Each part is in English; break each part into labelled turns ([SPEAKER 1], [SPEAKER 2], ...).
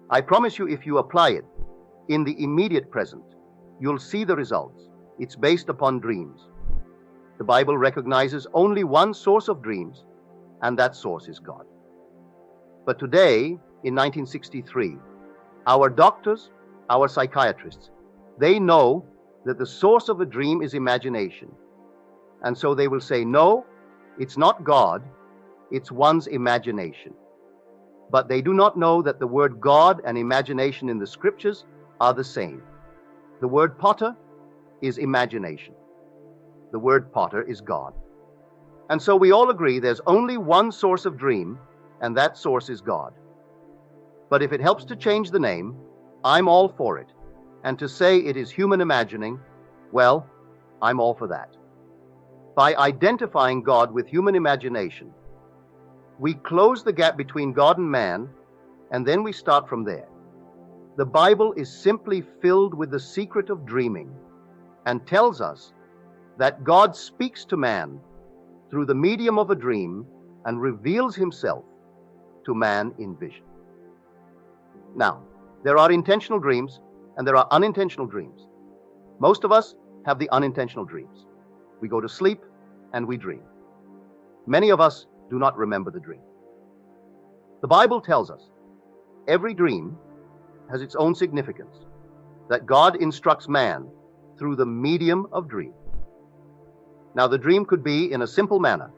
[SPEAKER 1] I promise you, if you apply it in the immediate present, you'll see the results. It's based upon dreams. The Bible recognizes only one source of dreams, and that source is God. But today, in 1963, our doctors, our psychiatrists, they know that the source of a dream is imagination. And so they will say, no, it's not God, it's one's imagination. But they do not know that the word God and imagination in the scriptures are the same. The word potter is imagination. The word potter is God. And so we all agree there's only one source of dream, and that source is God. But if it helps to change the name, I'm all for it. And to say it is human imagining, well, I'm all for that. By identifying God with human imagination, we close the gap between God and man, and then we start from there. The Bible is simply filled with the secret of dreaming and tells us that God speaks to man through the medium of a dream and reveals himself to man in vision. Now, there are intentional dreams and there are unintentional dreams. Most of us have the unintentional dreams. We go to sleep and we dream. Many of us do not remember the dream. The Bible tells us every dream has its own significance, that God instructs man through the medium of dream. Now, the dream could be in a simple manner,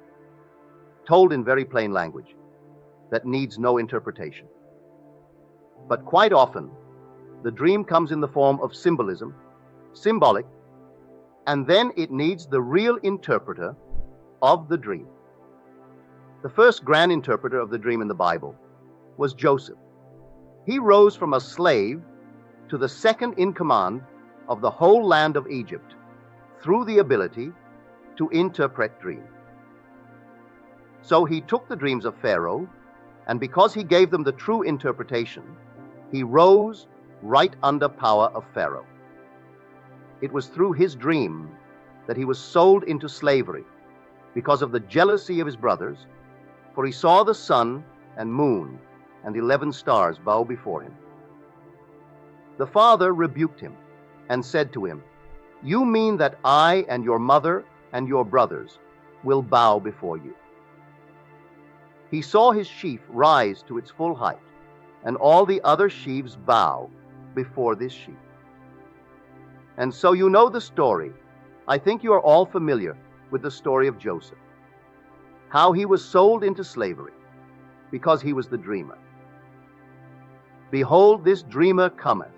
[SPEAKER 1] told in very plain language, that needs no interpretation. But quite often, the dream comes in the form of symbolism, symbolic, and then it needs the real interpreter of the dream. The first grand interpreter of the dream in the Bible was Joseph. He rose from a slave to the second in command of the whole land of Egypt through the ability to interpret dreams. So he took the dreams of Pharaoh, and because he gave them the true interpretation, he rose right under power of Pharaoh. It was through his dream that he was sold into slavery because of the jealousy of his brothers, for he saw the sun and moon and 11 stars bow before him. The father rebuked him and said to him, "You mean that I and your mother and your brothers will bow before you." He saw his sheaf rise to its full height, and all the other sheaves bow before this sheaf. And so you know the story. I think you are all familiar with the story of Joseph, how he was sold into slavery because he was the dreamer. Behold, this dreamer cometh.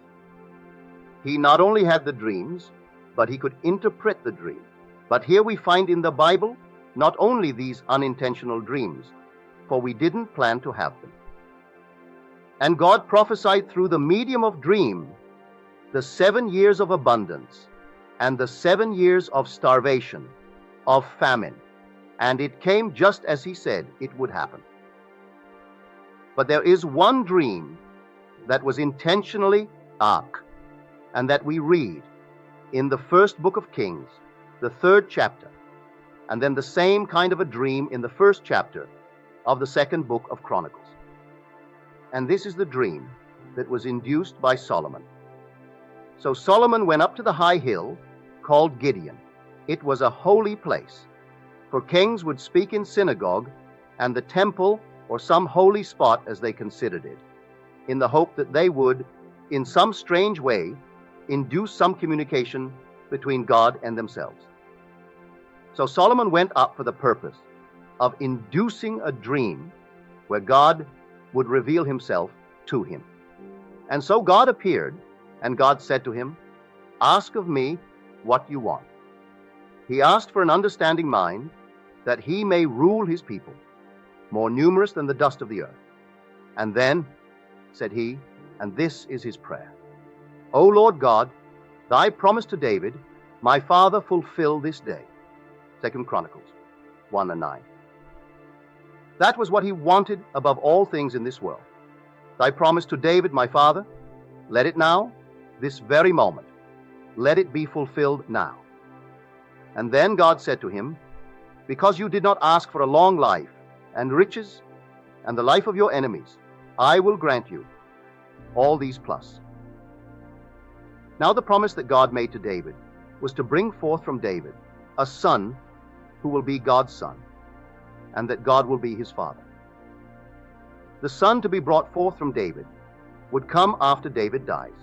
[SPEAKER 1] He not only had the dreams, but he could interpret the dream. But here we find in the Bible not only these unintentional dreams, for we didn't plan to have them. And God prophesied through the medium of dream the 7 years of abundance and the 7 years of starvation, of famine. And it came just as he said it would happen. But there is one dream that was intentionally dark, and that we read in the first book of Kings, the 3rd chapter, and then the same kind of a dream in the 1st chapter of the 2nd book of Chronicles. And this is the dream that was induced by Solomon. So Solomon went up to the high hill called Gibeon. It was a holy place, for kings would speak in synagogue and the temple or some holy spot as they considered it, in the hope that they would, in some strange way, induce some communication between God and themselves. So Solomon went up for the purpose of inducing a dream where God would reveal himself to him. And so God appeared, and God said to him, "Ask of me what you want." He asked for an understanding mind, that he may rule his people, more numerous than the dust of the earth. And then said he, and this is his prayer: "O Lord God, thy promise to David, my father, fulfill this day." 2 Chronicles 1 and 9. That was what he wanted above all things in this world. Thy promise to David, my father, let it now, this very moment, let it be fulfilled now. And then God said to him, "Because you did not ask for a long life and riches and the life of your enemies, I will grant you all these plus. Now the promise that God made to David was to bring forth from David a son who will be God's son, and that God will be his father. The son to be brought forth from David would come after David dies.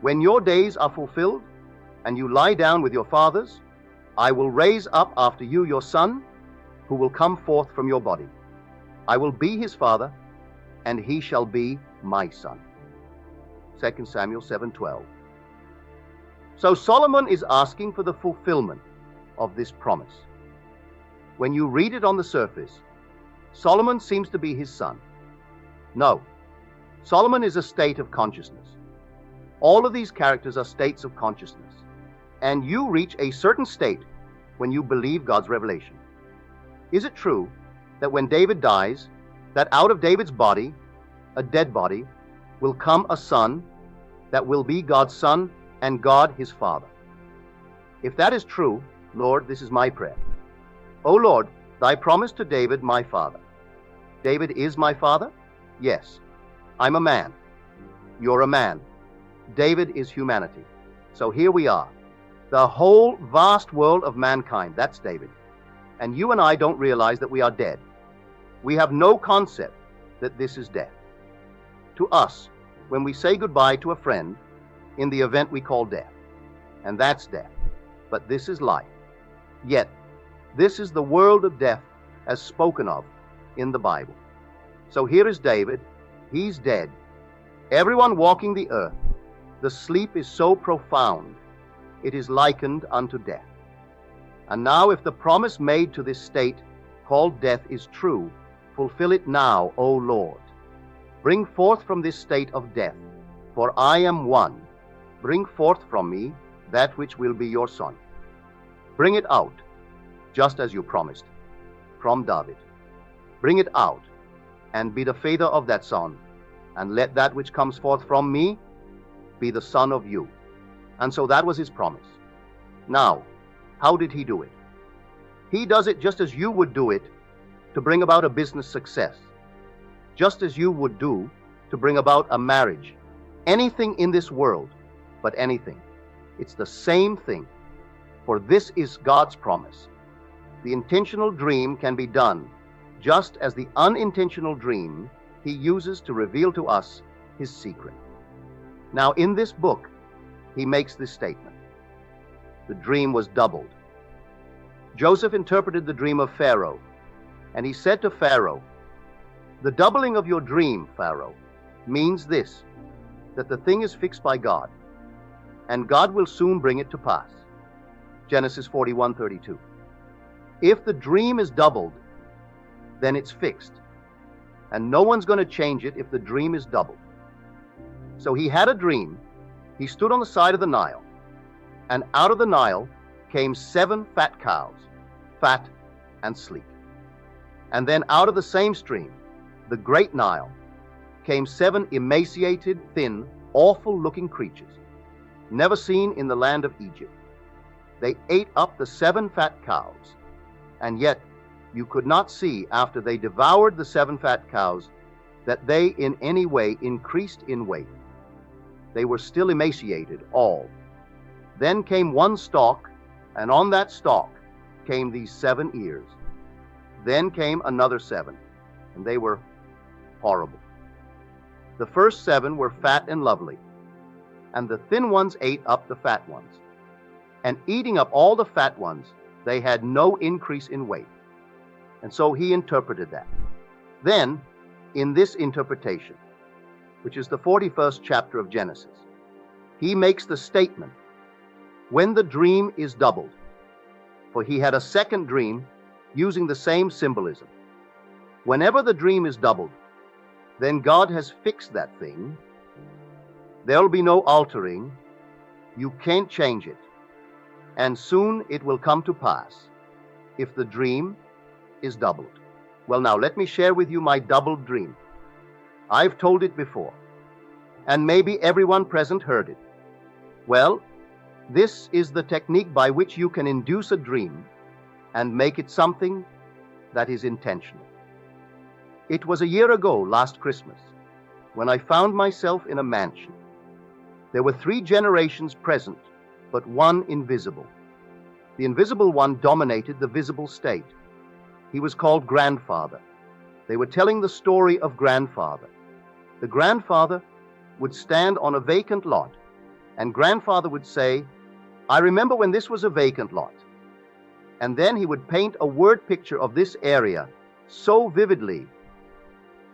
[SPEAKER 1] When your days are fulfilled and you lie down with your fathers, I will raise up after you your son, who will come forth from your body. I will be his father, and he shall be my son. 2 Samuel 7:12. So Solomon is asking for the fulfillment of this promise. When you read it on the surface, Solomon seems to be his son. No, Solomon is a state of consciousness. All of these characters are states of consciousness, and you reach a certain state when you believe God's revelation. Is it true that when David dies, that out of David's body, a dead body, will come a son that will be God's son and God his father? If that is true, Lord, this is my prayer. O Lord, thy promise to David, my father. David is my father? Yes. I'm a man. You're a man. David is humanity. So here we are. The whole vast world of mankind, that's David. And you and I don't realize that we are dead. We have no concept that this is death. To us, when we say goodbye to a friend, in the event we call death, and that's death. But this is life. Yet, this is the world of death as spoken of in the Bible. So here is David. He's dead. Everyone walking the earth, the sleep is so profound, it is likened unto death. And now if the promise made to this state called death is true, fulfill it now, O Lord. Bring forth from this state of death, for I am one. Bring forth from me that which will be your son. Bring it out, just as you promised, from David. Bring it out, and be the father of that son, and let that which comes forth from me be the son of you. And so that was his promise. Now, how did he do it? He does it just as you would do it to bring about a business success, just as you would do to bring about a marriage. Anything in this world, but anything. It's the same thing, for this is God's promise. The intentional dream can be done just as the unintentional dream he uses to reveal to us his secret. Now in this book, he makes this statement. The dream was doubled. Joseph interpreted the dream of Pharaoh, and he said to Pharaoh, the doubling of your dream, Pharaoh, means this, that the thing is fixed by God, and God will soon bring it to pass. Genesis 41:32. If the dream is doubled, then it's fixed, and no one's going to change it if the dream is doubled. So he had a dream. He stood on the side of the Nile, and out of the Nile came 7 fat cows, fat and sleek. And then out of the same stream, the great Nile, came 7 emaciated, thin, awful-looking creatures, never seen in the land of Egypt. They ate up the 7 fat cows, and yet you could not see after they devoured the 7 fat cows that they in any way increased in weight. They were still emaciated, all. Then came one stalk, and on that stalk came these 7 ears. Then came another 7, and they were horrible. The first 7 were fat and lovely, and the thin ones ate up the fat ones. And eating up all the fat ones, they had no increase in weight. And so he interpreted that. Then, in this interpretation, which is the 41st chapter of Genesis, he makes the statement, when the dream is doubled, for he had a second dream using the same symbolism. Whenever the dream is doubled, then God has fixed that thing. There'll be no altering. You can't change it. And soon it will come to pass if the dream is doubled. Well, now let me share with you my doubled dream. I've told it before, and maybe everyone present heard it. Well, this is the technique by which you can induce a dream and make it something that is intentional. It was a year ago, last Christmas, when I found myself in a mansion. There were 3 generations present, but one invisible. The invisible one dominated the visible state. He was called Grandfather. They were telling the story of Grandfather. The grandfather would stand on a vacant lot, and Grandfather would say, "I remember when this was a vacant lot." And then he would paint a word picture of this area so vividly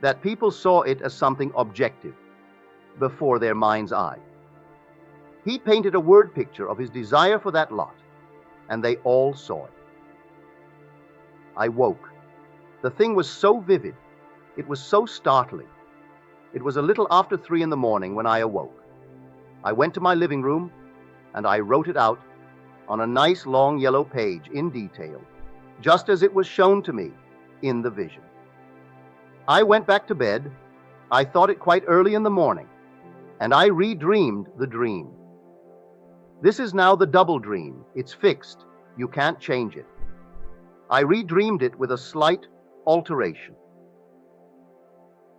[SPEAKER 1] that people saw it as something objective before their mind's eye. He painted a word picture of his desire for that lot, and they all saw it. I woke. The thing was so vivid. It was so startling. It was a little after 3 in the morning when I awoke. I went to my living room, and I wrote it out on a nice long yellow page in detail, just as it was shown to me in the vision. I went back to bed. I thought it quite early in the morning, and I redreamed the dream. This is now the double dream. It's fixed. You can't change it. I redreamed it with a slight alteration.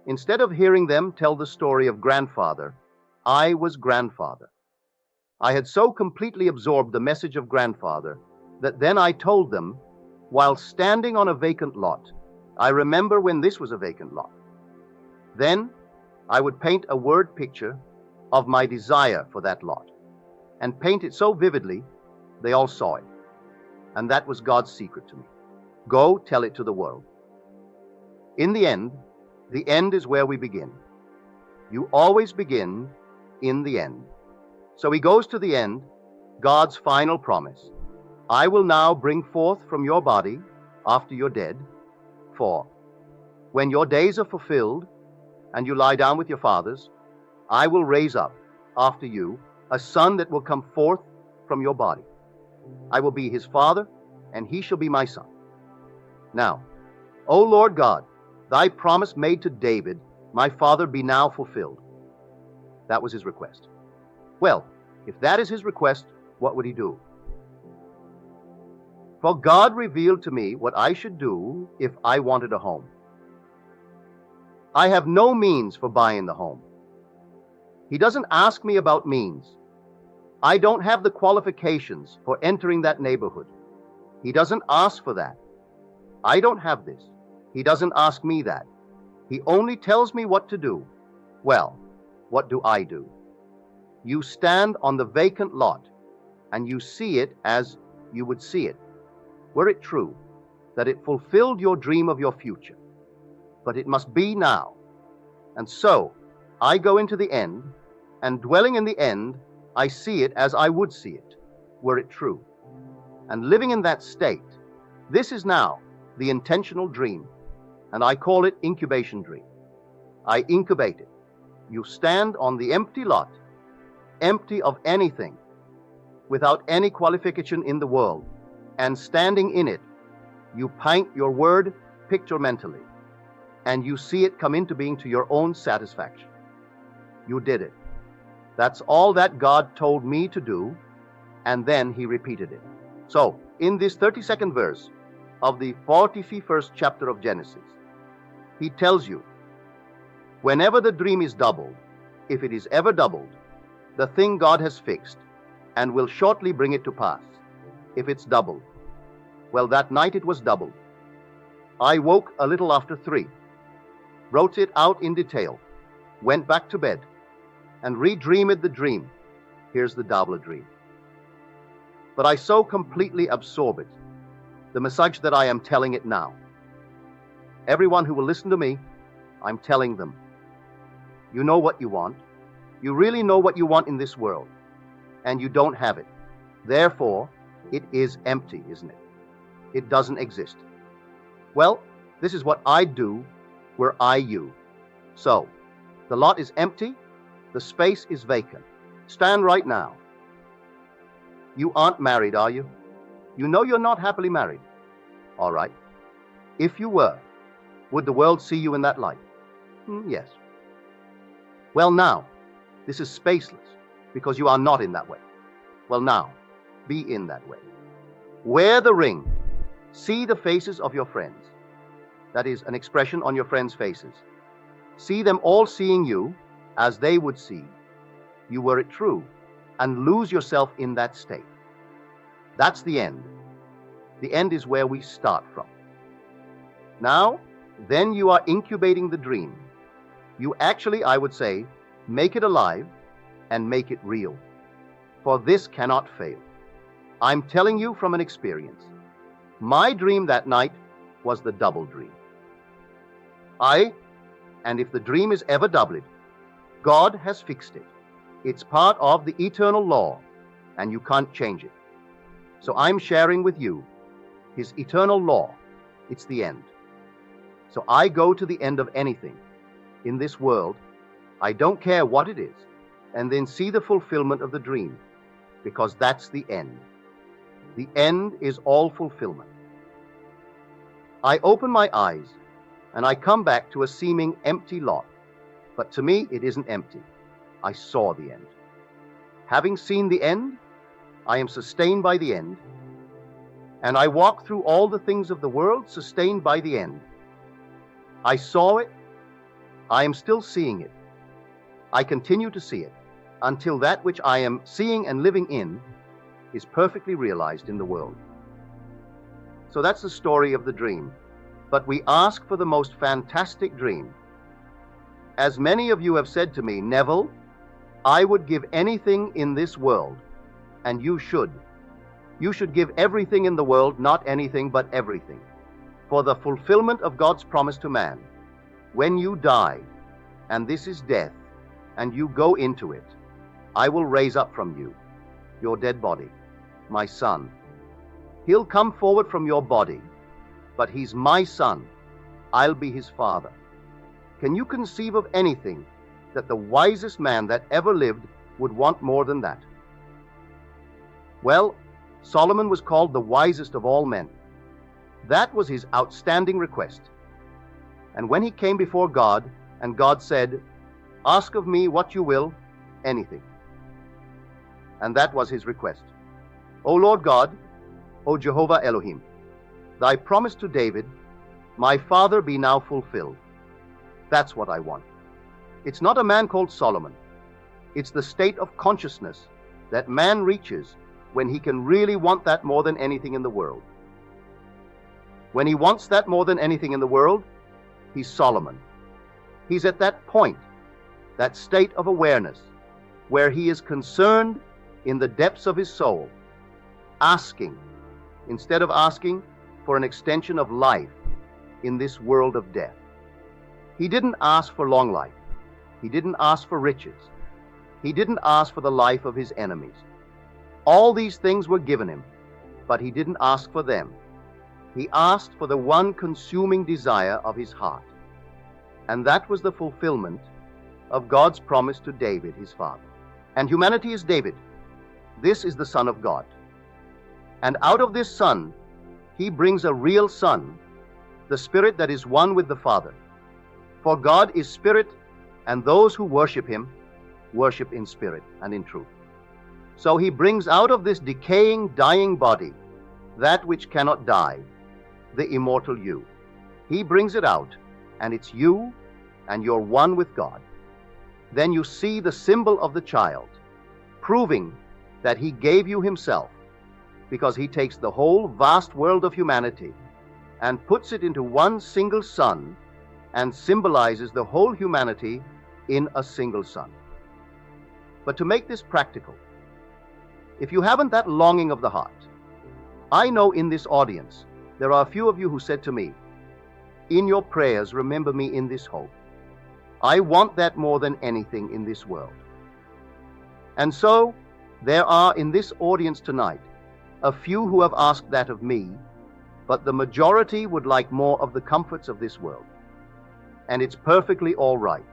[SPEAKER 1] Instead of hearing them tell the story of Grandfather, I was Grandfather. I had so completely absorbed the message of Grandfather that then I told them, while standing on a vacant lot, "I remember when this was a vacant lot." Then I would paint a word picture of my desire for that lot, and paint it so vividly they all saw it. And that was God's secret to me. Go tell it to the world. In the end is where we begin. You always begin in the end. So he goes to the end, God's final promise. "I will now bring forth from your body, after you're dead, for when your days are fulfilled and you lie down with your fathers, I will raise up after you a son that will come forth from your body. I will be his father, and he shall be my son. Now, O Lord God, thy promise made to David, my father, be now fulfilled." That was his request. Well, if that is his request, what would he do? For God revealed to me what I should do if I wanted a home. I have no means for buying the home. He doesn't ask me about means. I don't have the qualifications for entering that neighborhood. He doesn't ask for that. I don't have this. He doesn't ask me that. He only tells me what to do. Well, what do I do? You stand on the vacant lot, and you see it as you would see it. Were it true that it fulfilled your dream of your future, but it must be now. And so, I go into the end, and dwelling in the end, I see it as I would see it, were it true. And living in that state, this is now the intentional dream, and I call it incubation dream. I incubate it. You stand on the empty lot, empty of anything, without any qualification in the world, and standing in it, you paint your word picture mentally, and you see it come into being to your own satisfaction. You did it. That's all that God told me to do, and then he repeated it. So, in this 32nd verse of the 41st chapter of Genesis, he tells you, whenever the dream is doubled, if it is ever doubled, the thing God has fixed and will shortly bring it to pass. If it's doubled, well, that night it was doubled. I woke a little after 3, wrote it out in detail, went back to bed, and redreamed the dream. Here's the double dream. But I so completely absorb it, the message, that I am telling it now. Everyone who will listen to me, I'm telling them, you know what you want. You really know what you want in this world, and you don't have it. Therefore, it is empty, isn't it? It doesn't exist. Well, this is what I do were I you. So, the lot is empty, the space is vacant. Stand right now. You aren't married, are you? You know you're not happily married. All right. If you were, would the world see you in that light? Yes. Well, now, this is spaceless, because you are not in that way. Well, now, be in that way. Wear the ring. See the faces of your friends. That is an expression on your friends' faces. See them all seeing you as they would see you were it true, and lose yourself in that state. That's the end. The end is where we start from. Now, then you are incubating the dream. You actually, I would say, make it alive and make it real. For this cannot fail. I'm telling you from an experience. My dream that night was the double dream. And if the dream is ever doubled, God has fixed it. It's part of the eternal law, and you can't change it. So I'm sharing with you His eternal law. It's the end. So I go to the end of anything in this world, I don't care what it is, and then see the fulfillment of the dream, because that's the end. The end is all fulfillment. I open my eyes, and I come back to a seeming empty lot, but to me it isn't empty. I saw the end. Having seen the end, I am sustained by the end, and I walk through all the things of the world sustained by the end. I saw it. I am still seeing it. I continue to see it until that which I am seeing and living in is perfectly realized in the world. So that's the story of the dream. But we ask for the most fantastic dream. As many of you have said to me, Neville, I would give anything in this world, and you should. You should give everything in the world, not anything but everything, for the fulfillment of God's promise to man. When you die, and this is death, and you go into it, I will raise up from you your dead body, my son. He'll come forward from your body, but he's my son. I'll be his father. Can you conceive of anything that the wisest man that ever lived would want more than that? Well, Solomon was called the wisest of all men. That was his outstanding request. And when he came before God, and God said, ask of me what you will, anything. And that was his request. O Lord God, O Jehovah Elohim, thy promise to David, my father, be now fulfilled. That's what I want. It's not a man called Solomon. It's the state of consciousness that man reaches when he can really want that more than anything in the world. When he wants that more than anything in the world, he's Solomon. He's at that point, that state of awareness, where he is concerned in the depths of his soul, asking, instead of asking for an extension of life in this world of death. He didn't ask for long life. He didn't ask for riches. He didn't ask for the life of his enemies. All these things were given him, but he didn't ask for them. He asked for the one consuming desire of his heart. And that was the fulfillment of God's promise to David, his father. And humanity is David. This is the Son of God. And out of this Son, he brings a real Son, the Spirit that is one with the Father. For God is Spirit, and those who worship him worship in spirit and in truth. So he brings out of this decaying, dying body that which cannot die, the immortal you. He brings it out, and it's you, and you're one with God. Then you see the symbol of the child, proving that he gave you himself, because he takes the whole vast world of humanity and puts it into one single Son, and symbolizes the whole humanity in a single Son. But to make this practical, if you haven't that longing of the heart, I know in this audience there are a few of you who said to me, in your prayers remember me in this hope. I want that more than anything in this world. And so there are in this audience tonight a few who have asked that of me, but the majority would like more of the comforts of this world. And it's perfectly all right.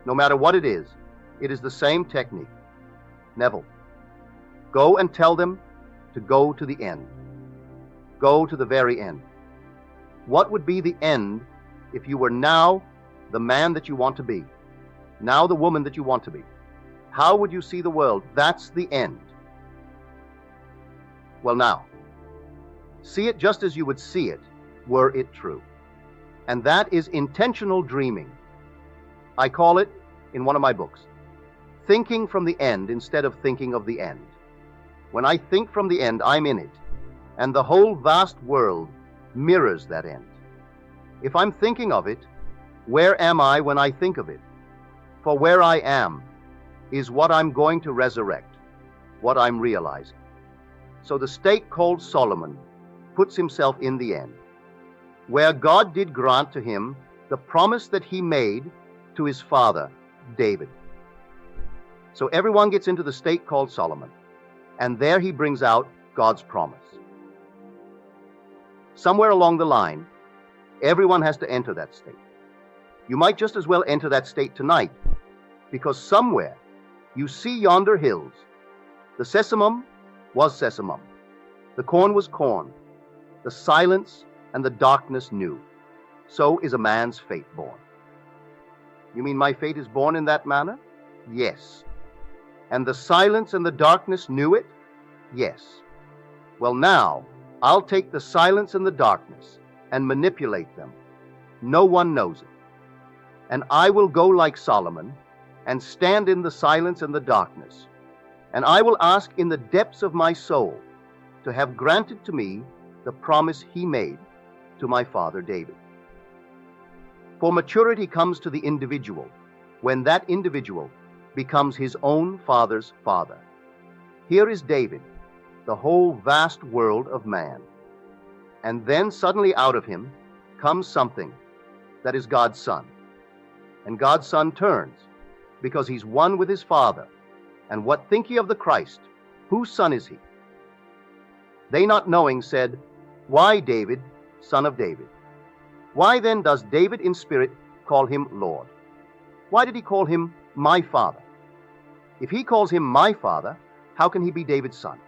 [SPEAKER 1] No matter what it is the same technique. Neville, go and tell them to go to the end. Go to the very end. What would be the end if you were now the man that you want to be? Now the woman that you want to be? How would you see the world? That's the end. Well now, see it just as you would see it, were it true. And that is intentional dreaming. I call it, in one of my books, thinking from the end instead of thinking of the end. When I think from the end, I'm in it, and the whole vast world mirrors that end. If I'm thinking of it, where am I when I think of it? For where I am is what I'm going to resurrect, what I'm realizing. So the state called Solomon puts himself in the end, where God did grant to him the promise that he made to his father, David. So everyone gets into the state called Solomon, and there he brings out God's promise. Somewhere along the line, everyone has to enter that state. You might just as well enter that state tonight, because somewhere you see yonder hills. The sesamum was sesamum. The corn was corn. The silence and the darkness knew. So is a man's fate born. You mean my fate is born in that manner? Yes. And the silence and the darkness knew it? Yes. Well, now I'll take the silence and the darkness and manipulate them. No one knows it. And I will go like Solomon and stand in the silence and the darkness. And I will ask in the depths of my soul to have granted to me the promise he made to my father David. For maturity comes to the individual when that individual becomes his own father's father. Here is David, the whole vast world of man. And then suddenly out of him comes something that is God's son. And God's son turns because he's one with his father. And what think ye of the Christ? Whose son is he? They not knowing said, Why David, son of David? Why then does David in spirit call him Lord? Why did he call him my father? If he calls him my father, how can he be David's son?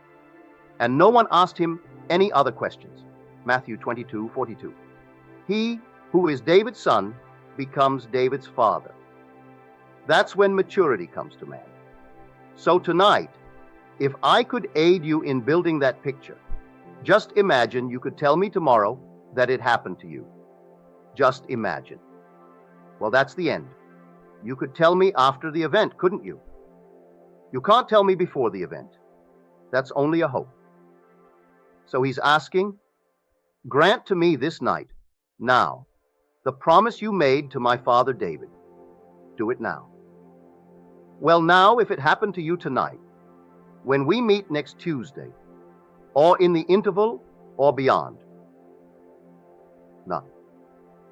[SPEAKER 1] And no one asked him any other questions. Matthew 22:42. He who is David's son becomes David's father. That's when maturity comes to man. So tonight, if I could aid you in building that picture, just imagine you could tell me tomorrow that it happened to you. Just imagine. Well, that's the end. You could tell me after the event, couldn't you? You can't tell me before the event. That's only a hope. So he's asking, grant to me this night, now, the promise you made to my father David. Do it now. Well, now, if it happened to you tonight, when we meet next Tuesday, or in the interval, or beyond, now,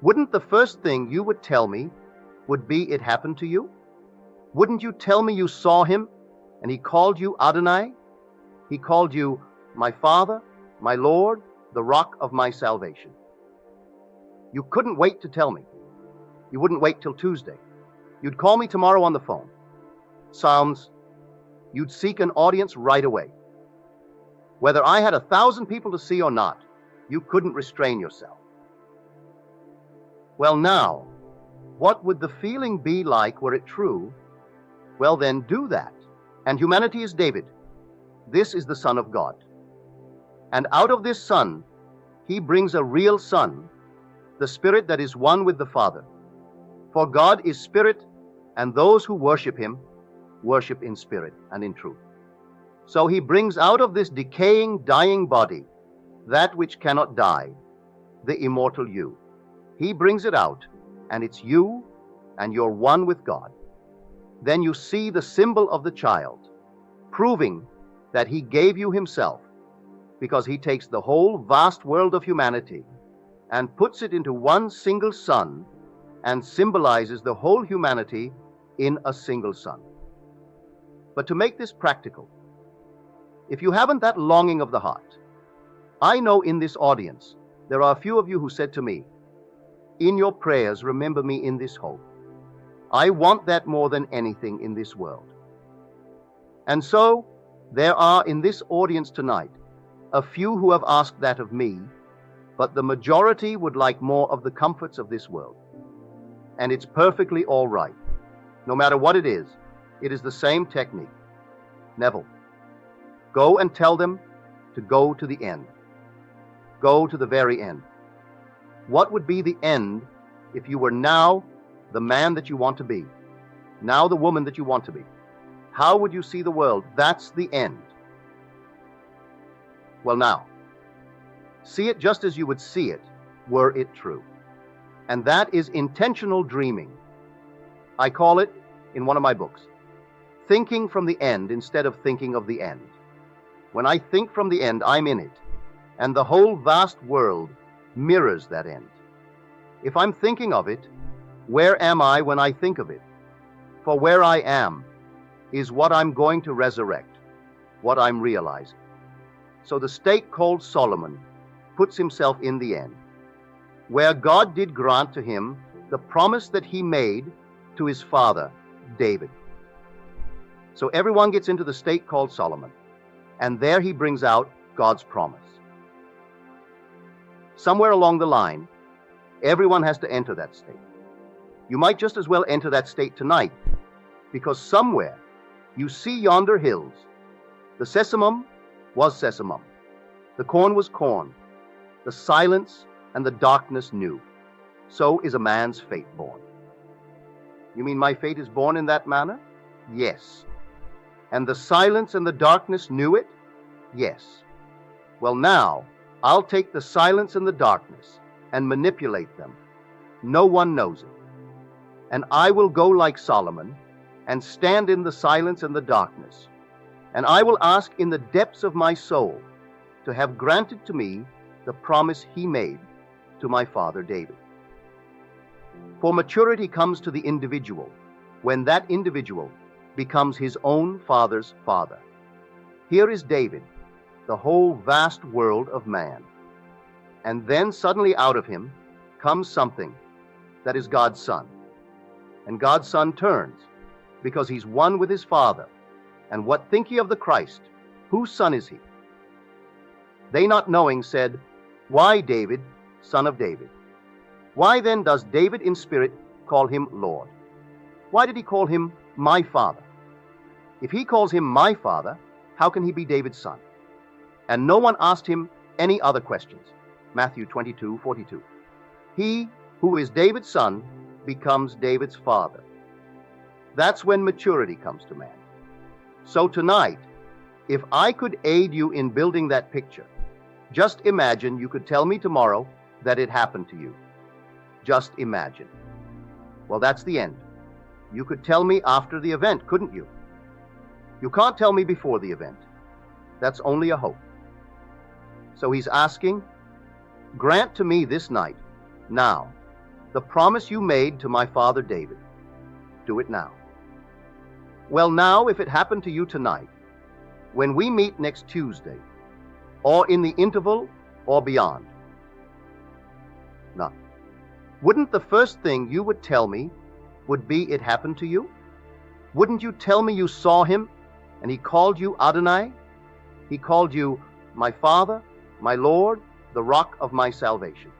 [SPEAKER 1] wouldn't the first thing you would tell me would be it happened to you? Wouldn't you tell me you saw him and he called you Adonai? He called you my Father, my Lord, the rock of my salvation. You couldn't wait to tell me. You wouldn't wait till Tuesday. You'd call me tomorrow on the phone. Psalms, you'd seek an audience right away. Whether I had 1,000 people to see or not, you couldn't restrain yourself. Well, now, what would the feeling be like were it true? Well, then do that. And humanity is David. This is the Son of God. And out of this Son, he brings a real Son, the Spirit that is one with the Father. For God is Spirit, and those who worship him worship in spirit and in truth. So he brings out of this decaying, dying body that which cannot die, the immortal you. He brings it out, and it's you, and you're one with God. Then you see the symbol of the child, proving that he gave you himself, because he takes the whole vast world of humanity and puts it into one single Son and symbolizes the whole humanity in a single Son. But to make this practical, if you haven't that longing of the heart, I know in this audience there are a few of you who said to me, in your prayers, remember me in this hope. I want that more than anything in this world. And so, there are in this audience tonight a few who have asked that of me, but the majority would like more of the comforts of this world. And it's perfectly all right. No matter what it is the same technique. Neville, go and tell them to go to the end. Go to the very end. What would be the end if you were now the man that you want to be, now the woman that you want to be. How would you see the world? That's the end. Well, now, see it just as you would see it were it true. And that is intentional dreaming. I call it, in one of my books, thinking from the end instead of thinking of the end. When I think from the end, I'm in it, and the whole vast world mirrors that end. If I'm thinking of it, where am I when I think of it? For where I am is what I'm going to resurrect, what I'm realizing. So the state called Solomon puts himself in the end, where God did grant to him the promise that he made to his father, David. So everyone gets into the state called Solomon, and there he brings out God's promise. Somewhere along the line, everyone has to enter that state. You might just as well enter that state tonight, because somewhere you see yonder hills. The sesamum was sesamum. The corn was corn. The silence and the darkness knew. So is a man's fate born. You mean my fate is born in that manner? Yes. And the silence and the darkness knew it? Yes. Well, now, I'll take the silence and the darkness and manipulate them. No one knows it. And I will go like Solomon and stand in the silence and the darkness. And I will ask in the depths of my soul to have granted to me the promise he made to my father David. For maturity comes to the individual when that individual becomes his own father's father. Here is David, the whole vast world of man. And then suddenly out of him comes something that is God's son. And God's son turns because he's one with his father. And what think ye of the Christ? Whose son is he? They not knowing said, Why David, son of David? Why then does David in spirit call him Lord? Why did he call him my father? If he calls him my father, how can he be David's son? And no one asked him any other questions. Matthew 22:42. He who is David's son becomes David's father. That's when maturity comes to man. So tonight, if I could aid you in building that picture, just imagine you could tell me tomorrow that it happened to you. Just imagine. Well, that's the end. You could tell me after the event, couldn't you? You can't tell me before the event. That's only a hope. So he's asking, grant to me this night, now, the promise you made to my father David. Do it now. Well, now, if it happened to you tonight, when we meet next Tuesday, or in the interval, or beyond, now, wouldn't the first thing you would tell me would be it happened to you? Wouldn't you tell me you saw him and he called you Adonai? He called you my Father, my Lord, the rock of my salvation.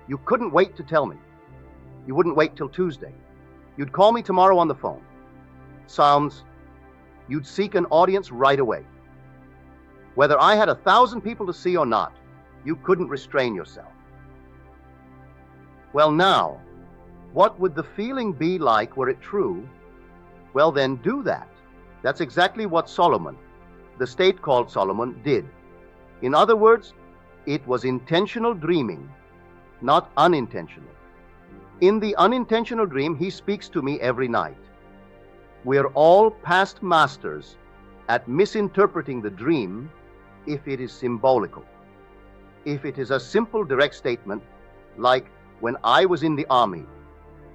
[SPEAKER 1] You couldn't wait to tell me. You wouldn't wait till Tuesday. You'd call me tomorrow on the phone. Psalms, you'd seek an audience right away. Whether I had 1,000 people to see or not, you couldn't restrain yourself. Well, now, what would the feeling be like were it true? Well, then do that. That's exactly what Solomon, the state called Solomon, did. In other words, it was intentional dreaming, not unintentional. In the unintentional dream, he speaks to me every night. We're all past masters at misinterpreting the dream if it is symbolical. If it is a simple direct statement, like when I was in the army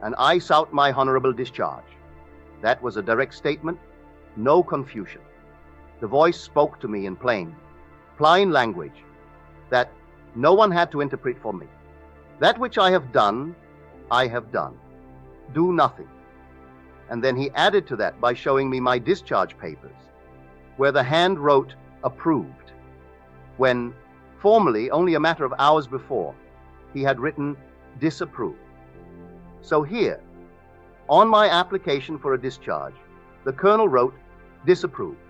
[SPEAKER 1] and I sought my honorable discharge, that was a direct statement, no confusion. The voice spoke to me in plain language that no one had to interpret for me. That which I have done, I have done. Do nothing. And then he added to that by showing me my discharge papers, where the hand wrote approved, when formerly, only a matter of hours before, he had written disapproved. So here, on my application for a discharge, the colonel wrote disapproved.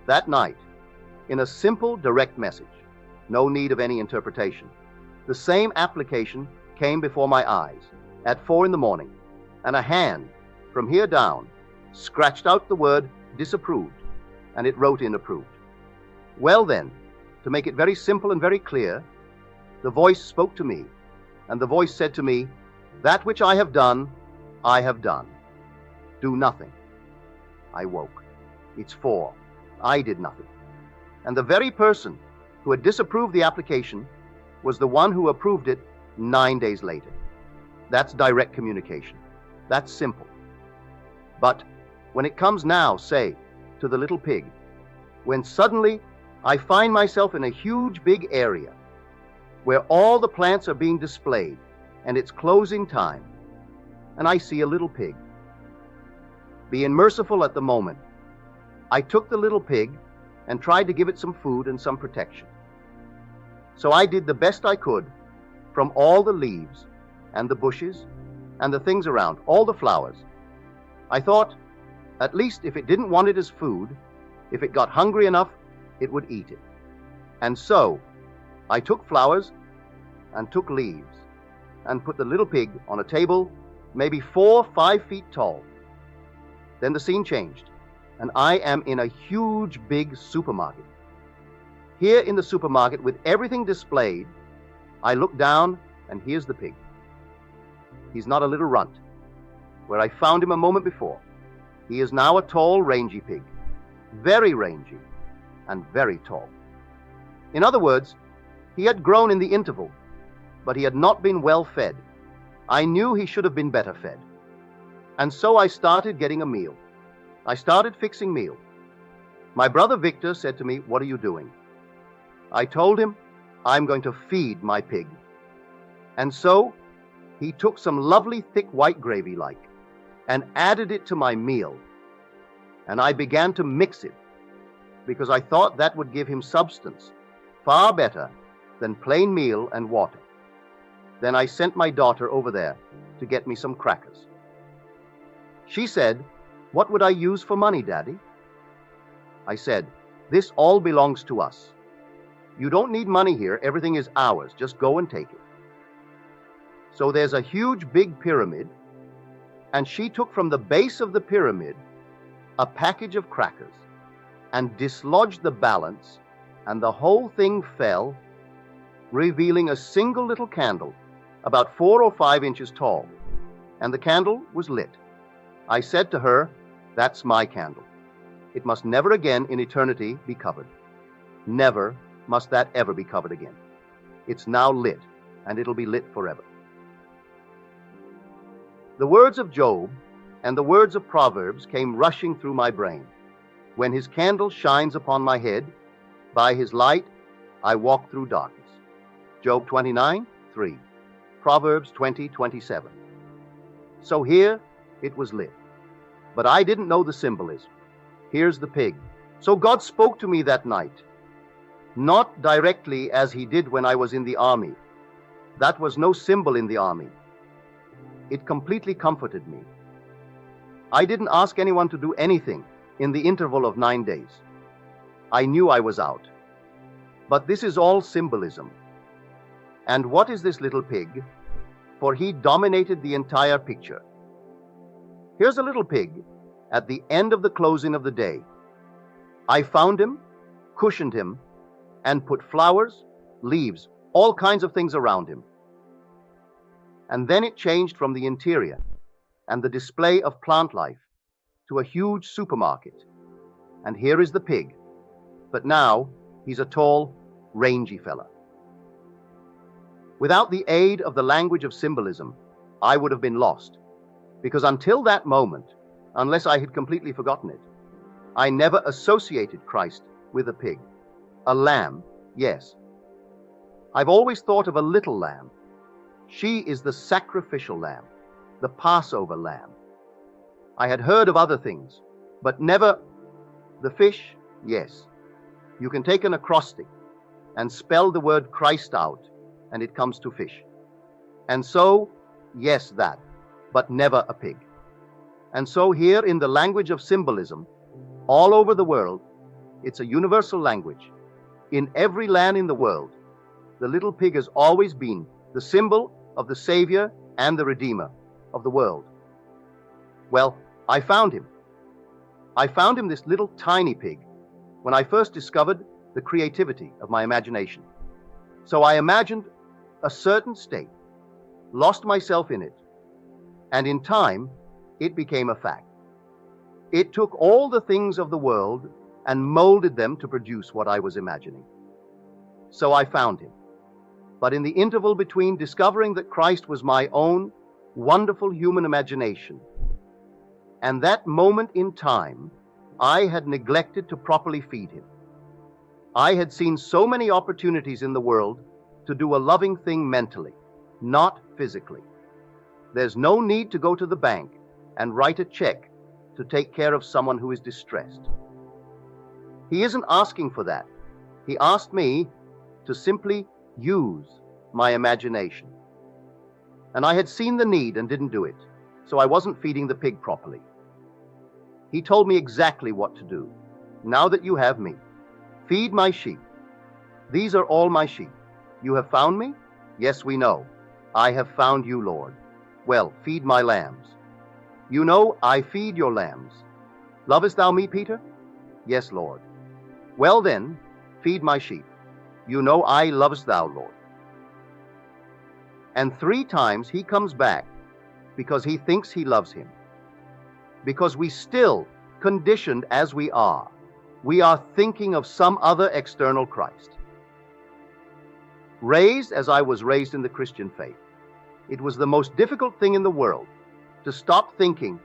[SPEAKER 1] That night, in a simple, direct message, no need of any interpretation, the same application came before my eyes, at 4 in the morning, and a hand from here down scratched out the word disapproved, and it wrote in approved. Well then, to make it very simple and very clear, the voice spoke to me, and the voice said to me, "That which I have done, I have done. Do nothing." I woke. It's 4. I did nothing. And the very person who had disapproved the application was the one who approved it 9 days later. That's direct communication. That's simple. But when it comes now, say, to the little pig, when suddenly I find myself in a huge big area where all the plants are being displayed and it's closing time, and I see a little pig. Being merciful at the moment, I took the little pig and tried to give it some food and some protection. So I did the best I could from all the leaves and the bushes and the things around, all the flowers. I thought, at least if it didn't want it as food, if it got hungry enough, it would eat it. And so I took flowers and took leaves and put the little pig on a table, maybe 4 or 5 feet tall. Then the scene changed, and I am in a huge big supermarket. Here in the supermarket, with everything displayed, I look down, and here's the pig. He's not a little runt, where I found him a moment before. He is now a tall, rangy pig, very rangy and very tall. In other words, he had grown in the interval, but he had not been well fed. I knew he should have been better fed. And so I started getting a meal. I started fixing meal. My brother Victor said to me, "What are you doing?" I told him, "I'm going to feed my pig." And so he took some lovely thick white gravy and added it to my meal. And I began to mix it because I thought that would give him substance far better than plain meal and water. Then I sent my daughter over there to get me some crackers. She said, "What would I use for money, Daddy?" I said, "This all belongs to us. You don't need money here. Everything is ours. Just go and take it." So there's a huge big pyramid, and she took from the base of the pyramid a package of crackers and dislodged the balance, and the whole thing fell, revealing a single little candle about 4 or 5 inches tall, and the candle was lit. I said to her, "That's my candle. It must never again in eternity be covered. Never must that ever be covered again. It's now lit, and it'll be lit forever." The words of Job and the words of Proverbs came rushing through my brain. When his candle shines upon my head, by his light I walk through darkness. Job 29:3. Proverbs 20:27. So here it was lit. But I didn't know the symbolism. Here's the pig. So God spoke to me that night. Not directly as he did when I was in the army. That was no symbol in the army. It completely comforted me. I didn't ask anyone to do anything in the interval of 9 days. I knew I was out. But this is all symbolism. And what is this little pig? For he dominated the entire picture. Here's a little pig at the end of the closing of the day. I found him, cushioned him, and put flowers, leaves, all kinds of things around him. And then it changed from the interior and the display of plant life to a huge supermarket. And here is the pig. But now he's a tall, rangy fella. Without the aid of the language of symbolism, I would have been lost. Because until that moment, unless I had completely forgotten it, I never associated Christ with a pig. A lamb, yes. I've always thought of a little lamb. She is the sacrificial lamb, the Passover lamb. I had heard of other things, but never the fish, yes. You can take an acrostic and spell the word Christ out, and it comes to fish. And so, yes, that, but never a pig. And so here in the language of symbolism, all over the world, it's a universal language. In every land in the world, the little pig has always been the symbol of the Savior and the Redeemer of the world. Well, I found him. I found him, this little tiny pig, when I first discovered the creativity of my imagination. So I imagined a certain state, lost myself in it, and in time, it became a fact. It took all the things of the world and molded them to produce what I was imagining. So I found him. But in the interval between discovering that Christ was my own wonderful human imagination and that moment in time, I had neglected to properly feed him. I had seen so many opportunities in the world to do a loving thing mentally, not physically. There's no need to go to the bank and write a check to take care of someone who is distressed. He isn't asking for that. He asked me to simply use my imagination. And I had seen the need and didn't do it, so I wasn't feeding the pig properly. He told me exactly what to do. Now that you have me, feed my sheep. These are all my sheep. You have found me? Yes, we know. I have found you, Lord. Well, feed my lambs. You know I feed your lambs. Lovest thou me, Peter? Yes, Lord. Well then, feed my sheep. You know I lovest thou, Lord. And 3 times he comes back because he thinks he loves him. Because we still, conditioned as we are thinking of some other external Christ. Raised as I was raised in the Christian faith, it was the most difficult thing in the world to stop thinking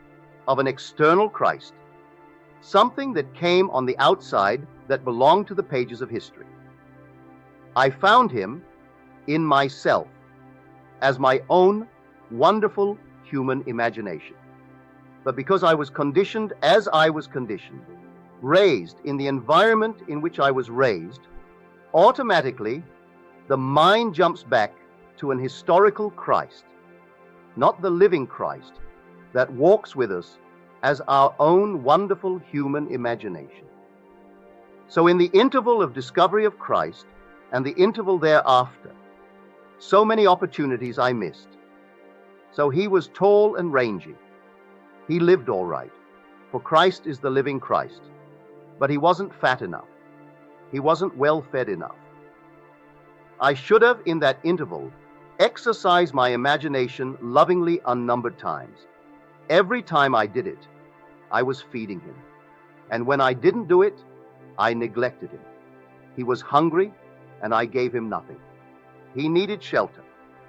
[SPEAKER 1] of an external Christ, something that came on the outside that belonged to the pages of history. I found him in myself as my own wonderful human imagination. But because I was conditioned as I was conditioned, raised in the environment in which I was raised, automatically the mind jumps back to an historical Christ, not the living Christ that walks with us as our own wonderful human imagination. So in the interval of discovery of Christ and the interval thereafter, so many opportunities I missed. So he was tall and rangy. He lived all right, for Christ is the living Christ. But he wasn't fat enough. He wasn't well fed enough. I should have, in that interval, exercised my imagination lovingly unnumbered times. Every time I did it, I was feeding him. And when I didn't do it, I neglected him. He was hungry, and I gave him nothing. He needed shelter,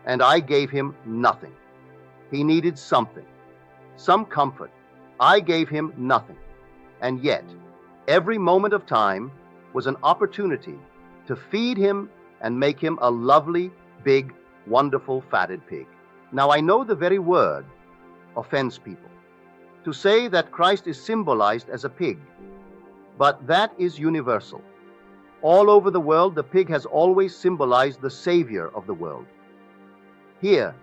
[SPEAKER 1] and I gave him nothing. He needed something, some comfort. I gave him nothing. And yet, every moment of time was an opportunity to feed him and make him a lovely, big, wonderful, fatted pig. Now, I know the very word offends people. To say that Christ is symbolized as a pig, but that is universal. All over the world, the pig has always symbolized the Savior of the world. Here,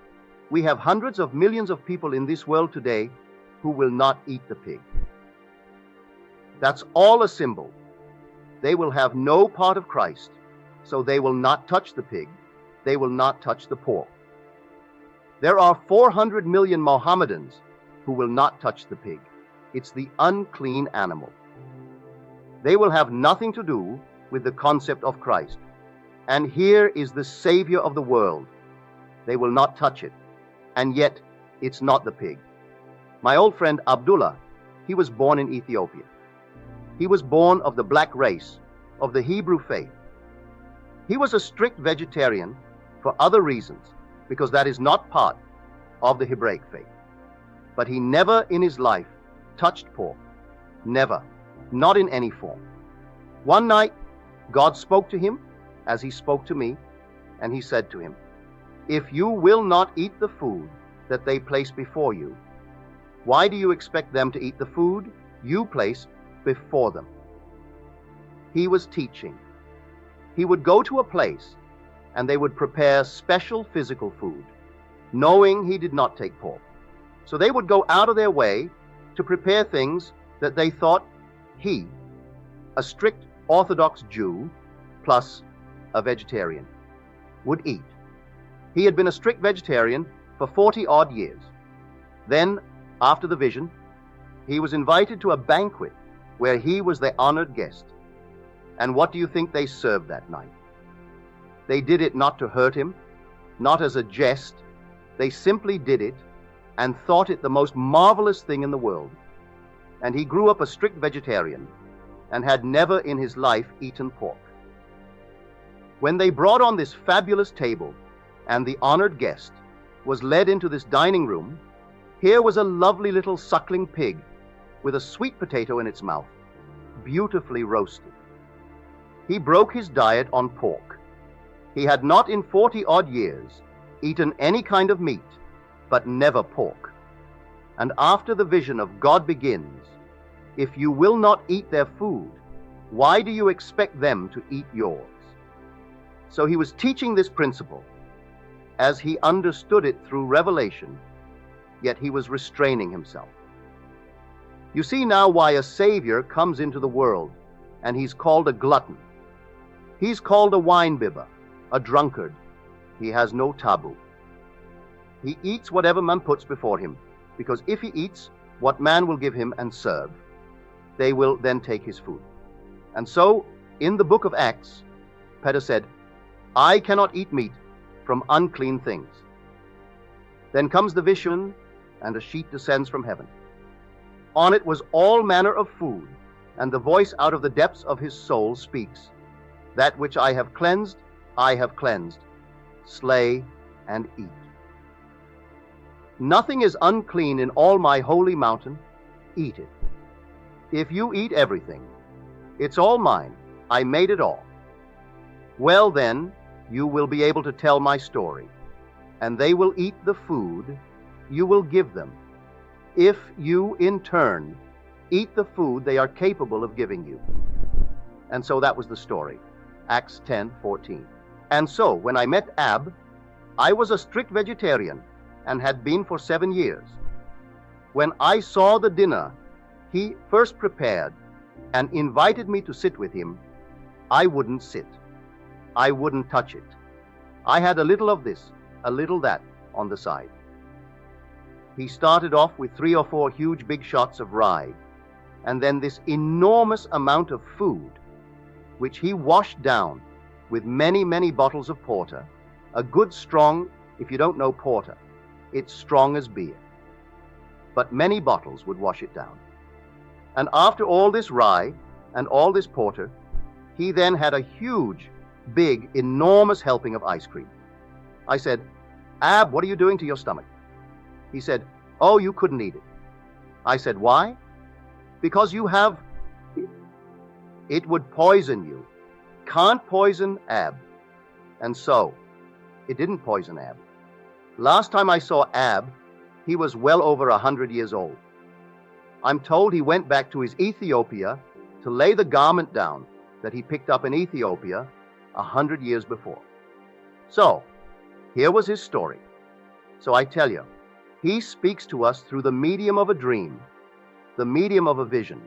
[SPEAKER 1] we have hundreds of millions of people in this world today who will not eat the pig. That's all a symbol. They will have no part of Christ, so they will not touch the pig. They will not touch the pork. There are 400 million Mohammedans who will not touch the pig. It's the unclean animal. They will have nothing to do with the concept of Christ. And here is the Savior of the world. They will not touch it. And yet, it's not the pig. My old friend Abdullah, he was born in Ethiopia. He was born of the black race, of the Hebrew faith. He was a strict vegetarian for other reasons, because that is not part of the Hebraic faith. But he never in his life touched pork. Never. Not in any form. One night, God spoke to him as he spoke to me, and he said to him, "If you will not eat the food that they place before you, why do you expect them to eat the food you place before them?" He was teaching. He would go to a place and they would prepare special physical food, knowing he did not take pork. So they would go out of their way to prepare things that they thought he, a strict Orthodox Jew plus a vegetarian, would eat. He had been a strict vegetarian for 40 odd years. Then, after the vision, he was invited to a banquet where he was the honored guest. And what do you think they served that night? They did it not to hurt him, not as a jest. They simply did it and thought it the most marvelous thing in the world. And he grew up a strict vegetarian and had never in his life eaten pork. When they brought on this fabulous table and the honored guest was led into this dining room, here was a lovely little suckling pig with a sweet potato in its mouth, beautifully roasted. He broke his diet on pork. He had not in 40 odd years eaten any kind of meat, but never pork. And after the vision of God begins, if you will not eat their food, why do you expect them to eat yours? So he was teaching this principle as he understood it through revelation, yet he was restraining himself. You see now why a Savior comes into the world, and he's called a glutton. He's called a wine-bibber, a drunkard. He has no taboo. He eats whatever man puts before him, because if he eats what man will give him and serve, they will then take his food. And so, in the book of Acts, Peter said, I cannot eat meat from unclean things. Then comes the vision, and a sheet descends from heaven. On it was all manner of food, and the voice out of the depths of his soul speaks, that which I have cleansed, slay and eat. Nothing is unclean in all my holy mountain, eat it. If you eat everything, it's all mine, I made it all. Well then, you will be able to tell my story, and they will eat the food you will give them, if you in turn eat the food they are capable of giving you. And so that was the story, Acts 10:14. And so when I met Ab, I was a strict vegetarian and had been for 7 years. When I saw the dinner he first prepared and invited me to sit with him, I wouldn't sit. I wouldn't touch it. I had a little of this, a little that on the side. He started off with 3 or 4 huge big shots of rye, and then this enormous amount of food, which he washed down with many, many bottles of porter, a good strong, if you don't know porter, it's strong as beer. But many bottles would wash it down. And after all this rye and all this porter, he then had a huge, big, enormous helping of ice cream. I said, Ab, what are you doing to your stomach? He said, oh, you couldn't eat it. I said, why? Because you have, it would poison you. Can't poison Ab. And so, it didn't poison Ab. Last time I saw Ab, he was well over 100 years old. I'm told he went back to his Ethiopia to lay the garment down that he picked up in Ethiopia 100 years before. So, here was his story. So I tell you, he speaks to us through the medium of a dream, the medium of a vision.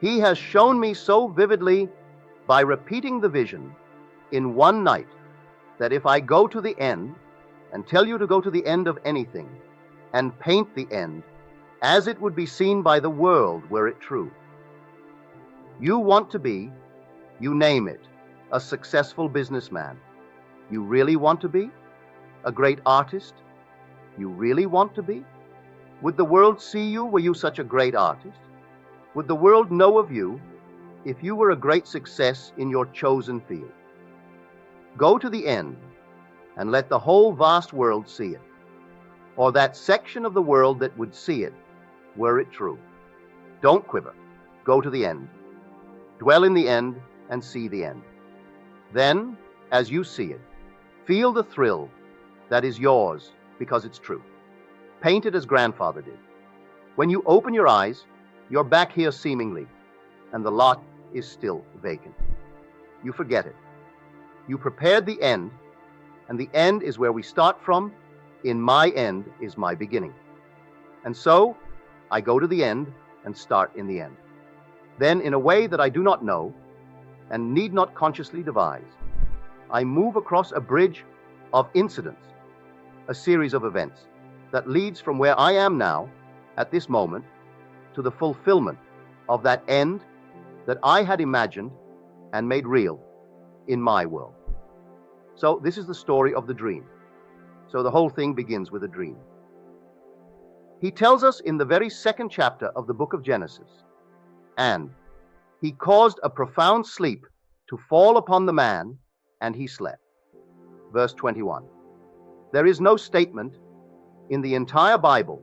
[SPEAKER 1] He has shown me so vividly by repeating the vision in one night that if I go to the end and tell you to go to the end of anything and paint the end as it would be seen by the world were it true. You want to be, you name it, a successful businessman. You really want to be? A great artist? You really want to be? Would the world see you were you such a great artist? Would the world know of you if you were a great success in your chosen field? Go to the end and let the whole vast world see it, or that section of the world that would see it, were it true. Don't quiver. Go to the end. Dwell in the end and see the end. Then, as you see it, feel the thrill that is yours because it's true. Paint it as grandfather did. When you open your eyes, you're back here seemingly, and the lot is still vacant. You forget it. You prepared the end, and the end is where we start from. In my end is my beginning. And so, I go to the end and start in the end. Then, in a way that I do not know, and need not consciously devise, I move across a bridge of incidents, a series of events that leads from where I am now, at this moment, to the fulfillment of that end that I had imagined and made real in my world. So this is the story of the dream. So the whole thing begins with a dream. He tells us in the very second chapter of the book of Genesis, and he caused a profound sleep to fall upon the man, and he slept. Verse 21. There is no statement in the entire Bible,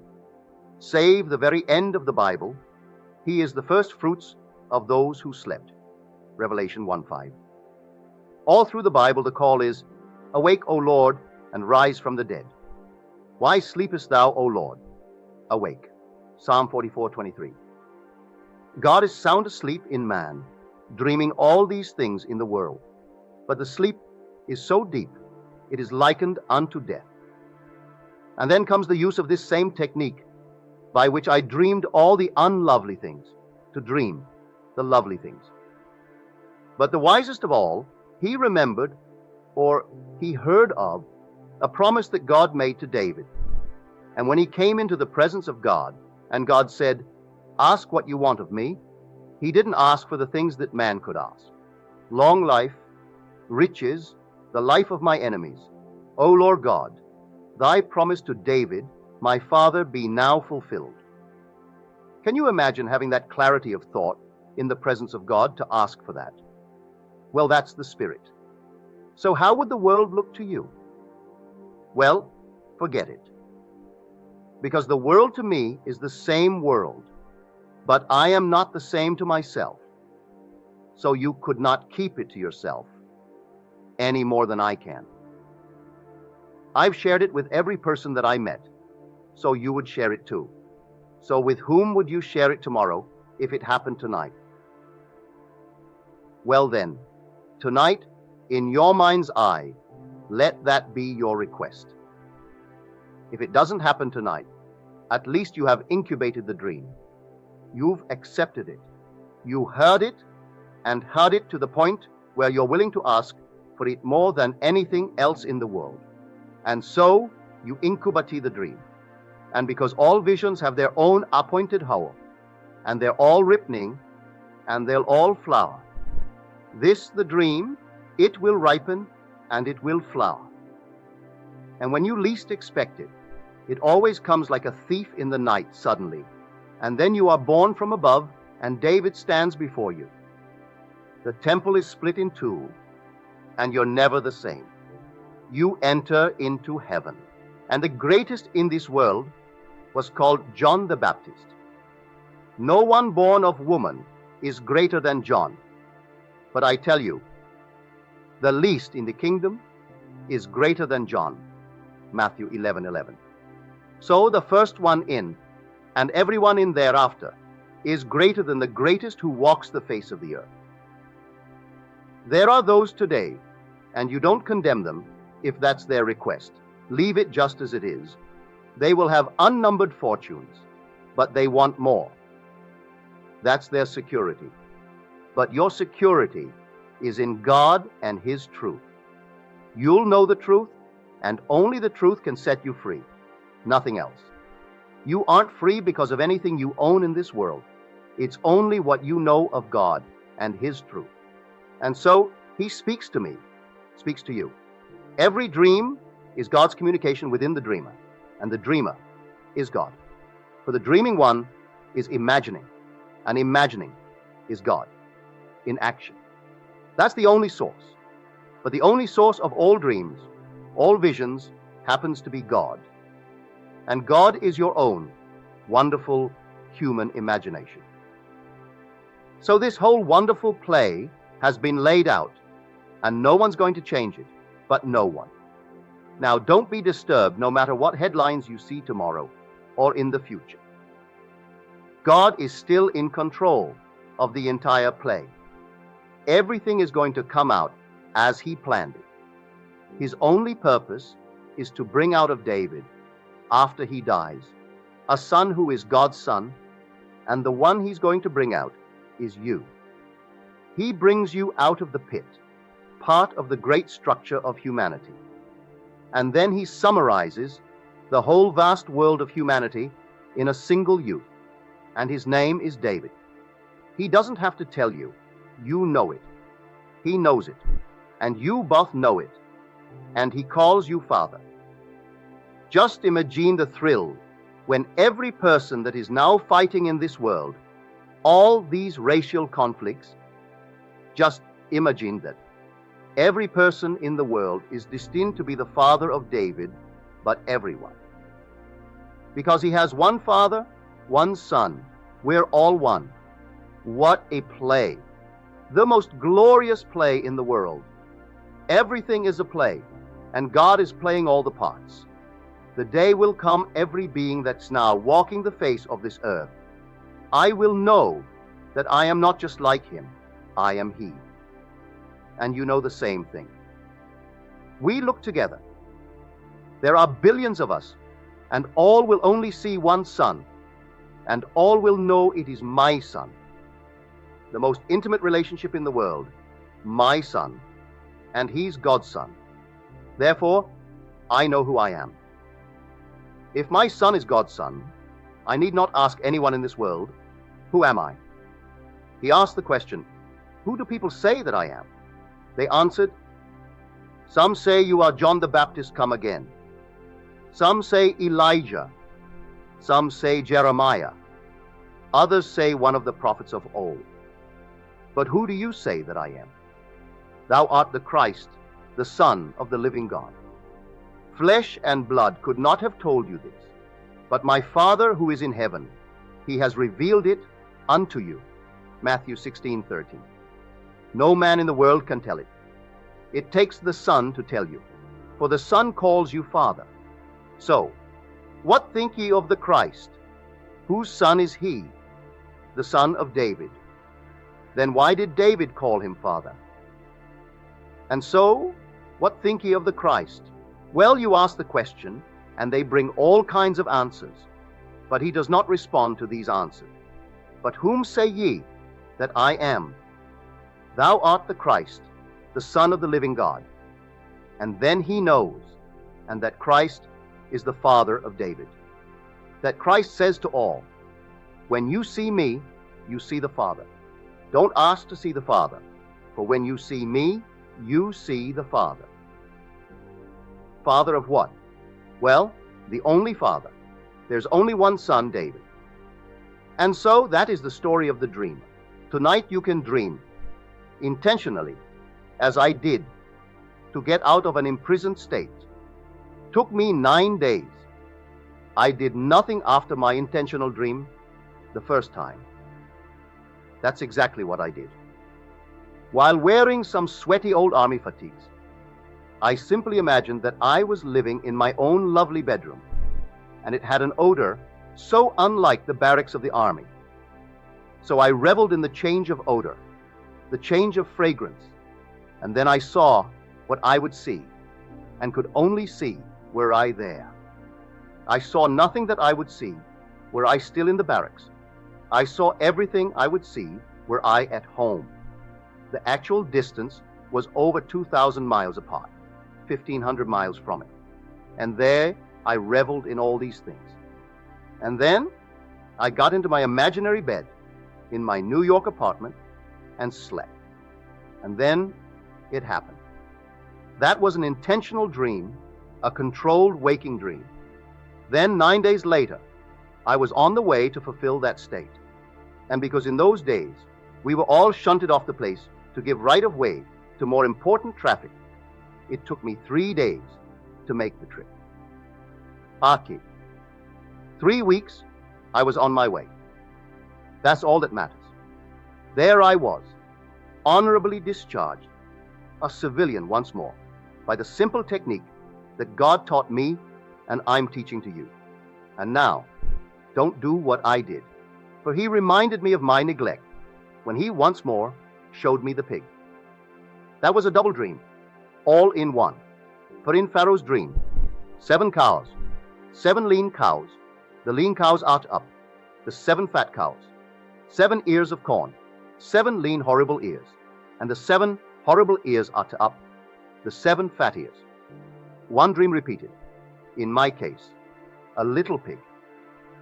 [SPEAKER 1] save the very end of the Bible, he is the first fruits of those who slept. Revelation 1:5. All through the Bible, the call is, Awake, O Lord, and rise from the dead. Why sleepest thou, O Lord? Awake. Psalm 44:23. God is sound asleep in man, dreaming all these things in the world. But the sleep is so deep, it is likened unto death. And then comes the use of this same technique, by which I dreamed all the unlovely things, to dream the lovely things. But the wisest of all, he remembered, or he heard of, a promise that God made to David. And when he came into the presence of God, and God said, Ask what you want of me, he didn't ask for the things that man could ask. Long life, riches, the life of my enemies. O Lord God, thy promise to David, my father, be now fulfilled. Can you imagine having that clarity of thought in the presence of God to ask for that? Well, that's the Spirit. So how would the world look to you? Well, forget it. Because the world to me is the same world, but I am not the same to myself. So you could not keep it to yourself any more than I can. I've shared it with every person that I met, so you would share it too. So with whom would you share it tomorrow if it happened tonight? Well then, tonight, in your mind's eye, let that be your request. If it doesn't happen tonight, at least you have incubated the dream. You've accepted it. You heard it, and heard it to the point where you're willing to ask for it more than anything else in the world. And so you incubate the dream. And because all visions have their own appointed hour, and they're all ripening, and they'll all flower, this, the dream, it will ripen, and it will flower. And when you least expect it, it always comes like a thief in the night suddenly, and then you are born from above, and David stands before you. The temple is split in two, and you're never the same. You enter into heaven. And the greatest in this world was called John the Baptist. No one born of woman is greater than John. But I tell you, the least in the kingdom is greater than John. Matthew 11:11. So the first one in, and everyone in thereafter, is greater than the greatest who walks the face of the earth. There are those today, and you don't condemn them if that's their request. Leave it just as it is. They will have unnumbered fortunes, but they want more. That's their security. But your security is in God and His truth. You'll know the truth, and only the truth can set you free. Nothing else. You aren't free because of anything you own in this world. It's only what you know of God and His truth. And so He speaks to me, speaks to you. Every dream is God's communication within the dreamer, and the dreamer is God. For the dreaming one is imagining, and imagining is God in action. That's the only source. But the only source of all dreams, all visions, happens to be God. And God is your own wonderful human imagination. So this whole wonderful play has been laid out, and no one's going to change it, but no one. Now, don't be disturbed no matter what headlines you see tomorrow or in the future. God is still in control of the entire play. Everything is going to come out as He planned it. His only purpose is to bring out of David, after he dies, a son who is God's son, and the one He's going to bring out is you. He brings you out of the pit, part of the great structure of humanity. And then he summarizes the whole vast world of humanity in a single youth, and his name is David. He doesn't have to tell you. You know it. He knows it, and you both know it, and he calls you Father. Just imagine the thrill when every person that is now fighting in this world, all these racial conflicts, just imagine that every person in the world is destined to be the father of David, but everyone. Because he has one father, one son. We're all one. What a play. The most glorious play in the world. Everything is a play, and God is playing all the parts. The day will come, every being that's now walking the face of this earth, I will know that I am not just like him, I am he. And you know the same thing. We look together. There are billions of us, and all will only see one son, and all will know it is my son. The most intimate relationship in the world, my son, and he's God's son. Therefore, I know who I am. If my son is God's son, I need not ask anyone in this world, who am I? He asked the question, who do people say that I am? They answered, some say you are John the Baptist come again. Some say Elijah. Some say Jeremiah. Others say one of the prophets of old. But who do you say that I am? Thou art the Christ, the Son of the living God. Flesh and blood could not have told you this, but my Father who is in heaven, he has revealed it unto you. Matthew 16:13. No man in the world can tell it. It takes the Son to tell you, for the Son calls you Father. So, what think ye of the Christ? Whose son is he? The son of David. Then why did David call him Father? And so, what think ye of the Christ? Well, you ask the question, and they bring all kinds of answers, but he does not respond to these answers. But whom say ye that I am? Thou art the Christ, the Son of the living God. And then he knows, and that Christ is the Father of David. That Christ says to all, when you see me, you see the Father. Don't ask to see the Father, for when you see me, you see the Father. Father of what? Well, the only Father. There's only one Son, David. And so that is the story of the dream. Tonight you can dream, intentionally, as I did, to get out of an imprisoned state. Took me 9 days. I did nothing after my intentional dream the first time. That's exactly what I did. While wearing some sweaty old army fatigues, I simply imagined that I was living in my own lovely bedroom, and it had an odor so unlike the barracks of the army. So I reveled in the change of odor, the change of fragrance, and then I saw what I would see, and could only see were I there. I saw nothing that I would see were I still in the barracks. I saw everything I would see were I at home. The actual distance was over 2,000 miles apart, 1,500 miles from it. And there I reveled in all these things. And then I got into my imaginary bed in my New York apartment and slept. And then it happened. That was an intentional dream, a controlled waking dream. Then 9 days later, I was on the way to fulfill that state. And because in those days, we were all shunted off the place to give right of way to more important traffic, it took me 3 days to make the trip. Aki. 3 weeks, I was on my way. That's all that matters. There I was, honorably discharged, a civilian once more, by the simple technique that God taught me and I'm teaching to you. And now, don't do what I did, for he reminded me of my neglect when he once more showed me the pig. That was a double dream, all in one. For in Pharaoh's dream, 7 cows, 7 lean cows, the lean cows ate up, the 7 fat cows, 7 ears of corn, 7 lean horrible ears, and the 7 horrible ears ate up, the 7 fat ears. one dream repeated. In my case, a little pig.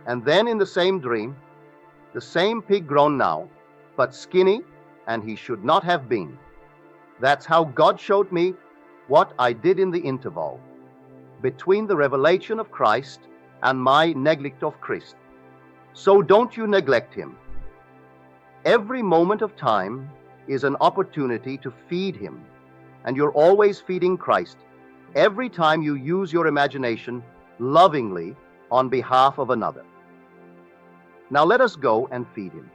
[SPEAKER 1] And then in the same dream, the same pig grown now, but skinny, and he should not have been. That's how God showed me what I did in the interval between the revelation of Christ and my neglect of Christ. So don't you neglect him. Every moment of time is an opportunity to feed him, and you're always feeding Christ every time you use your imagination lovingly on behalf of another. Now let us go and feed him.